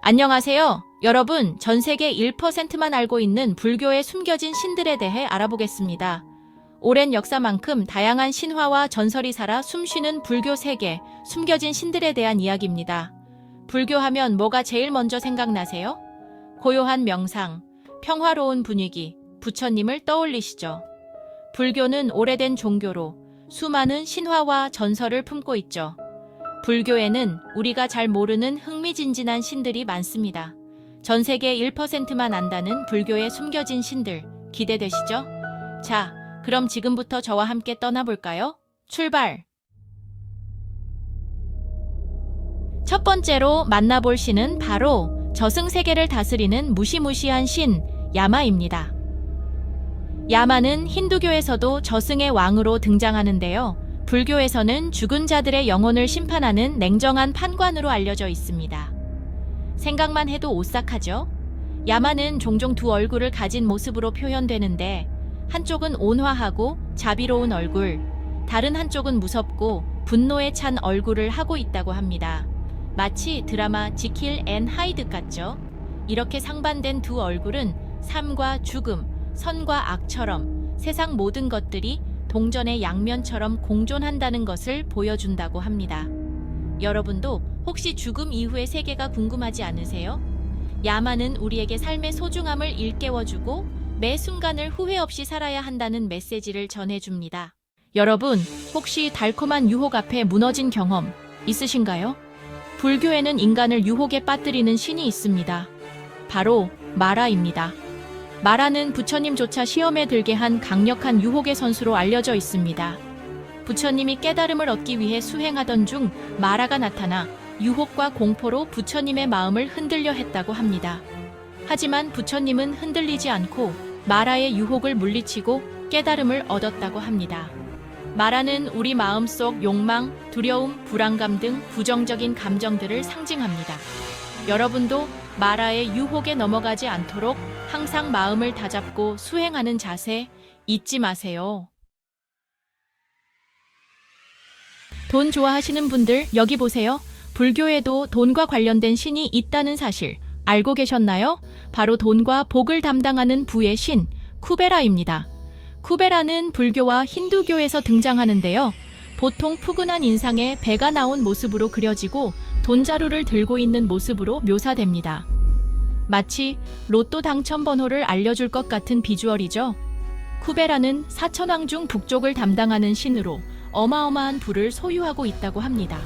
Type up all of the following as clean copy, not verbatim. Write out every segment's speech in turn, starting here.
안녕하세요. 여러분, 전 세계 1%만 알고 있는 불교의 숨겨진 신들에 대해 알아보겠습니다. 오랜 역사만큼 다양한 신화와 전설이 살아 숨쉬는 불교 세계, 숨겨진 신들에 대한 이야기입니다. 불교하면 뭐가 제일 먼저 생각나세요? 고요한 명상, 평화로운 분위기, 부처님을 떠올리시죠. 불교는 오래된 종교로 수많은 신화와 전설을 품고 있죠. 불교에는 우리가 잘 모르는 흥미진진한 신들이 많습니다. 전 세계 1%만 안다는 불교의 숨겨진 신들, 기대되시죠? 자, 그럼 지금부터 저와 함께 떠나볼까요? 출발! 첫 번째로 만나볼 신은 바로 저승세계를 다스리는 무시무시한 신, 야마입니다. 야마는 힌두교에서도 저승의 왕으로 등장하는데요. 불교에서는 죽은 자들의 영혼을 심판하는 냉정한 판관으로 알려져 있습니다. 생각만 해도 오싹하죠? 야마는 종종 두 얼굴을 가진 모습으로 표현되는데 한쪽은 온화하고 자비로운 얼굴, 다른 한쪽은 무섭고 분노에 찬 얼굴을 하고 있다고 합니다. 마치 드라마 지킬 앤 하이드 같죠? 이렇게 상반된 두 얼굴은 삶과 죽음, 선과 악처럼 세상 모든 것들이 동전의 양면처럼 공존한다는 것을 보여준다고 합니다. 여러분도 혹시 죽음 이후의 세계가 궁금하지 않으세요? 야마는 우리에게 삶의 소중함을 일깨워주고 매 순간을 후회 없이 살아야 한다는 메시지를 전해줍니다. 여러분, 혹시 달콤한 유혹 앞에 무너진 경험 있으신가요? 불교에는 인간을 유혹에 빠뜨리는 신이 있습니다. 바로 마라입니다. 마라는 부처님조차 시험에 들게 한 강력한 유혹의 선수로 알려져 있습니다. 부처님이 깨달음을 얻기 위해 수행하던 중 마라가 나타나 유혹과 공포로 부처님의 마음을 흔들려 했다고 합니다. 하지만 부처님은 흔들리지 않고 마라의 유혹을 물리치고 깨달음을 얻었다고 합니다. 마라는 우리 마음속 욕망, 두려움, 불안감 등 부정적인 감정들을 상징합니다. 여러분도 마라의 유혹에 넘어가지 않도록 항상 마음을 다잡고 수행하는 자세 잊지 마세요. 돈 좋아하시는 분들 여기 보세요. 불교에도 돈과 관련된 신이 있다는 사실 알고 계셨나요? 바로 돈과 복을 담당하는 부의 신, 쿠베라입니다. 쿠베라는 불교와 힌두교에서 등장하는데요. 보통 푸근한 인상에 배가 나온 모습으로 그려지고 돈자루를 들고 있는 모습으로 묘사됩니다. 마치 로또 당첨 번호를 알려줄 것 같은 비주얼이죠. 쿠베라는 사천왕 중 북쪽을 담당하는 신으로 어마어마한 부를 소유하고 있다고 합니다.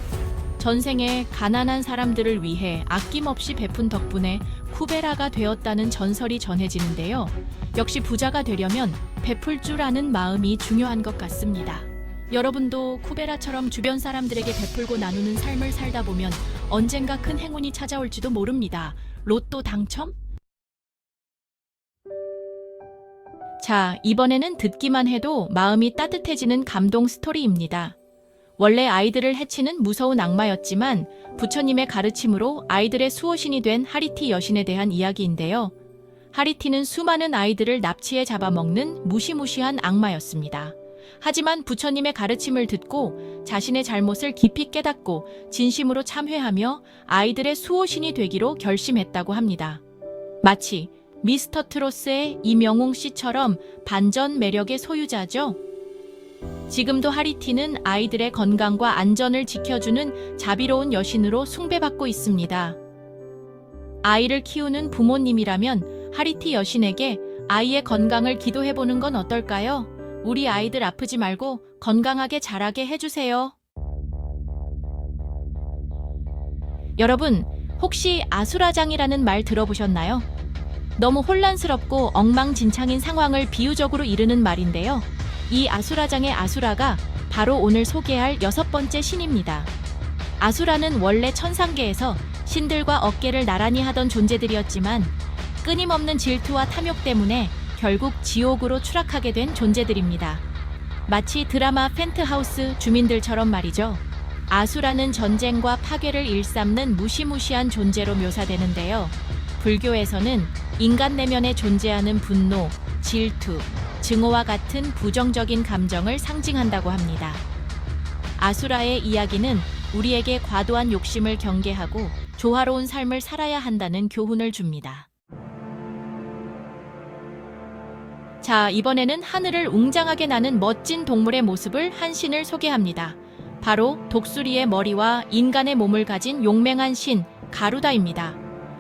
전생에 가난한 사람들을 위해 아낌없이 베푼 덕분에 쿠베라가 되었다는 전설이 전해지는데요. 역시 부자가 되려면 베풀 줄 아는 마음이 중요한 것 같습니다. 여러분도 쿠베라처럼 주변 사람들에게 베풀고 나누는 삶을 살다 보면 언젠가 큰 행운이 찾아올지도 모릅니다. 로또 당첨? 자, 이번에는 듣기만 해도 마음이 따뜻해지는 감동 스토리입니다. 원래 아이들을 해치는 무서운 악마였지만 부처님의 가르침으로 아이들의 수호신이 된 하리티 여신에 대한 이야기인데요. 하리티는 수많은 아이들을 납치해 잡아먹는 무시무시한 악마였습니다. 하지만 부처님의 가르침을 듣고 자신의 잘못을 깊이 깨닫고 진심으로 참회하며 아이들의 수호신이 되기로 결심했다고 합니다. 마치 미스터 트로스의 이명웅 씨처럼 반전 매력의 소유자죠. 지금도 하리티는 아이들의 건강과 안전을 지켜주는 자비로운 여신으로 숭배받고 있습니다. 아이를 키우는 부모님이라면 하리티 여신에게 아이의 건강을 기도해보는 건 어떨까요? 우리 아이들 아프지 말고 건강하게 자라게 해주세요. 여러분, 혹시 아수라장이라는 말 들어보셨나요? 너무 혼란스럽고 엉망진창인 상황을 비유적으로 이르는 말인데요. 이 아수라장의 아수라가 바로 오늘 소개할 6번째 신입니다. 아수라는 원래 천상계에서 신들과 어깨를 나란히 하던 존재들이었지만 끊임없는 질투와 탐욕 때문에 결국 지옥으로 추락하게 된 존재들입니다. 마치 드라마 펜트하우스 주민들처럼 말이죠. 아수라는 전쟁과 파괴를 일삼는 무시무시한 존재로 묘사되는데요. 불교에서는 인간 내면에 존재하는 분노, 질투, 증오와 같은 부정적인 감정을 상징한다고 합니다. 아수라의 이야기는 우리에게 과도한 욕심을 경계하고 조화로운 삶을 살아야 한다는 교훈을 줍니다. 자, 이번에는 하늘을 웅장하게 나는 멋진 동물의 모습을 한 신을 소개합니다. 바로 독수리의 머리와 인간의 몸을 가진 용맹한 신 가루다입니다.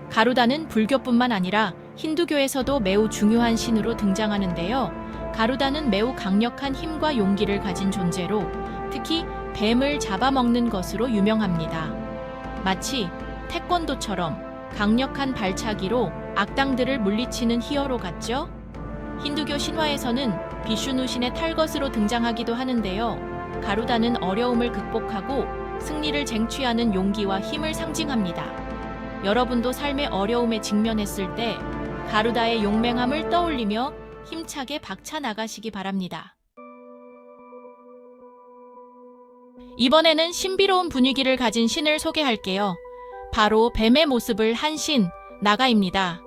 가루다는 불교뿐만 아니라 힌두교에서도 매우 중요한 신으로 등장하는데요. 가루다는 매우 강력한 힘과 용기를 가진 존재로 특히 뱀을 잡아먹는 것으로 유명합니다. 마치 태권도처럼 강력한 발차기로 악당들을 물리치는 히어로 같죠? 힌두교 신화에서는 비슈누 신의 탈것으로 등장하기도 하는데요. 가루다는 어려움을 극복하고 승리를 쟁취하는 용기와 힘을 상징합니다. 여러분도 삶의 어려움에 직면했을 때 가루다의 용맹함을 떠올리며 힘차게 박차 나가시기 바랍니다. 이번에는 신비로운 분위기를 가진 신을 소개할게요. 바로 뱀의 모습을 한 신, 나가입니다.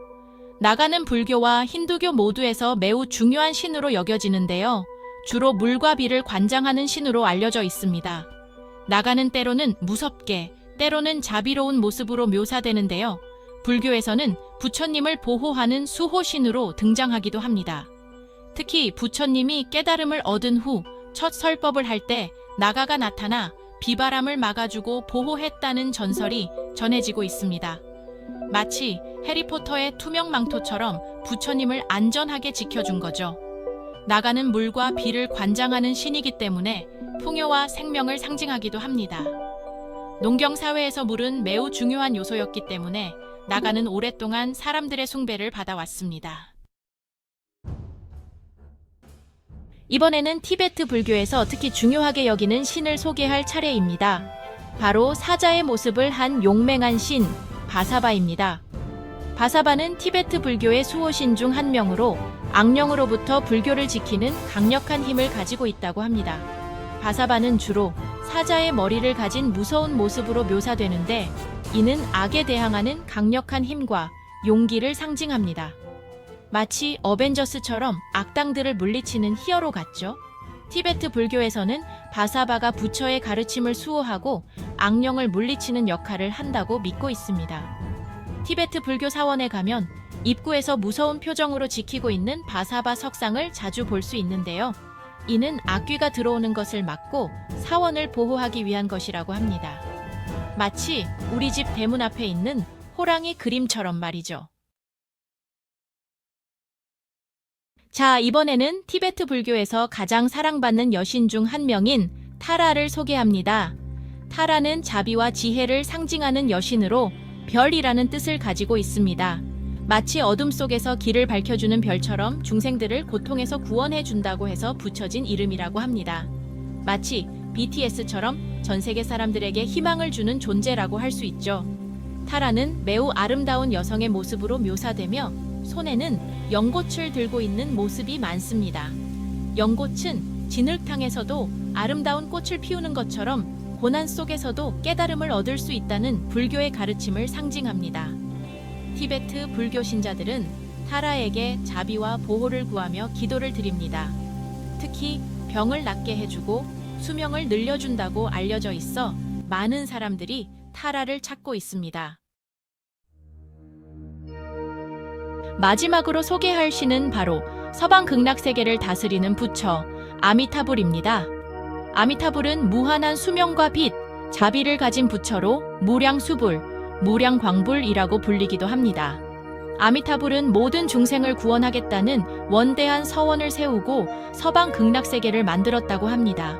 나가는 불교와 힌두교 모두에서 매우 중요한 신으로 여겨지는데요. 주로 물과 비를 관장하는 신으로 알려져 있습니다. 나가는 때로는 무섭게, 때로는 자비로운 모습으로 묘사되는데요. 불교에서는 부처님을 보호하는 수호신으로 등장하기도 합니다. 특히 부처님이 깨달음을 얻은 후 첫 설법을 할 때 나가가 나타나 비바람을 막아주고 보호했다는 전설이 전해지고 있습니다. 마치 해리포터의 투명 망토처럼 부처님을 안전하게 지켜준 거죠. 나가는 물과 비를 관장하는 신이기 때문에 풍요와 생명을 상징하기도 합니다. 농경 사회에서 물은 매우 중요한 요소였기 때문에 나가는 오랫동안 사람들의 숭배를 받아왔습니다. 이번에는 티베트 불교에서 특히 중요하게 여기는 신을 소개할 차례입니다. 바로 사자의 모습을 한 용맹한 신, 바사바입니다. 바사바는 티베트 불교의 수호신 중 한 명으로 악령으로부터 불교를 지키는 강력한 힘을 가지고 있다고 합니다. 바사바는 주로 사자의 머리를 가진 무서운 모습으로 묘사되는데 이는 악에 대항하는 강력한 힘과 용기를 상징합니다. 마치 어벤져스처럼 악당들을 물리치는 히어로 같죠? 티베트 불교에서는 바사바가 부처의 가르침을 수호하고 악령을 물리치는 역할을 한다고 믿고 있습니다. 티베트 불교 사원에 가면 입구에서 무서운 표정으로 지키고 있는 바사바 석상을 자주 볼 수 있는데요. 이는 악귀가 들어오는 것을 막고 사원을 보호하기 위한 것이라고 합니다. 마치 우리 집 대문 앞에 있는 호랑이 그림처럼 말이죠. 자, 이번에는 티베트 불교에서 가장 사랑받는 여신 중 한 명인 타라를 소개합니다. 타라는 자비와 지혜를 상징하는 여신으로 별이라는 뜻을 가지고 있습니다. 마치 어둠 속에서 길을 밝혀주는 별처럼 중생들을 고통에서 구원해 준다고 해서 붙여진 이름이라고 합니다. 마치 BTS처럼 전 세계 사람들에게 희망을 주는 존재라고 할 수 있죠. 타라는 매우 아름다운 여성의 모습으로 묘사되며 손에는 연꽃을 들고 있는 모습이 많습니다. 연꽃은 진흙탕에서도 아름다운 꽃을 피우는 것처럼 고난 속에서도 깨달음을 얻을 수 있다는 불교의 가르침을 상징합니다. 티베트 불교 신자들은 타라에게 자비와 보호를 구하며 기도를 드립니다. 특히 병을 낫게 해주고 수명을 늘려준다고 알려져 있어 많은 사람들이 타라를 찾고 있습니다. 마지막으로 소개할 신은 바로 서방 극락세계를 다스리는 부처 아미타불입니다. 아미타불은 무한한 수명과 빛, 자비를 가진 부처로 무량수불, 무량광불이라고 불리기도 합니다. 아미타불은 모든 중생을 구원하겠다는 원대한 서원을 세우고 서방 극락세계를 만들었다고 합니다.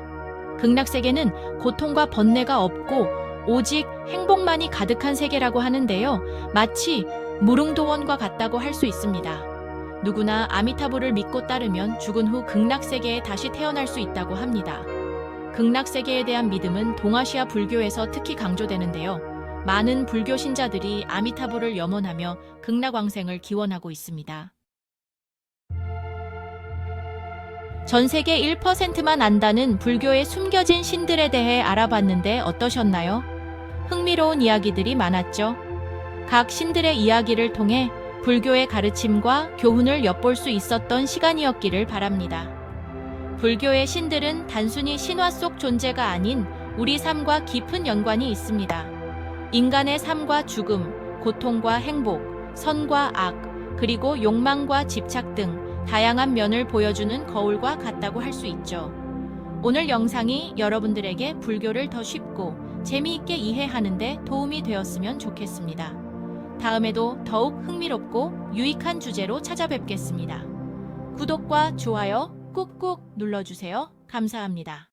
극락세계는 고통과 번뇌가 없고 오직 행복만이 가득한 세계라고 하는데요. 마치 무릉도원과 같다고 할 수 있습니다. 누구나 아미타불을 믿고 따르면 죽은 후 극락세계에 다시 태어날 수 있다고 합니다. 극락세계에 대한 믿음은 동아시아 불교에서 특히 강조되는데요. 많은 불교 신자들이 아미타불을 염원하며 극락왕생을 기원하고 있습니다. 전 세계 1%만 안다는 불교의 숨겨진 신들에 대해 알아봤는데 어떠셨나요? 흥미로운 이야기들이 많았죠. 각 신들의 이야기를 통해 불교의 가르침과 교훈을 엿볼 수 있었던 시간이었기를 바랍니다. 불교의 신들은 단순히 신화 속 존재가 아닌 우리 삶과 깊은 연관이 있습니다. 인간의 삶과 죽음, 고통과 행복, 선과 악, 그리고 욕망과 집착 등 다양한 면을 보여주는 거울과 같다고 할 수 있죠. 오늘 영상이 여러분들에게 불교를 더 쉽고 재미있게 이해하는 데 도움이 되었으면 좋겠습니다. 다음에도 더욱 흥미롭고 유익한 주제로 찾아뵙겠습니다. 구독과 좋아요 꾹꾹 눌러주세요. 감사합니다.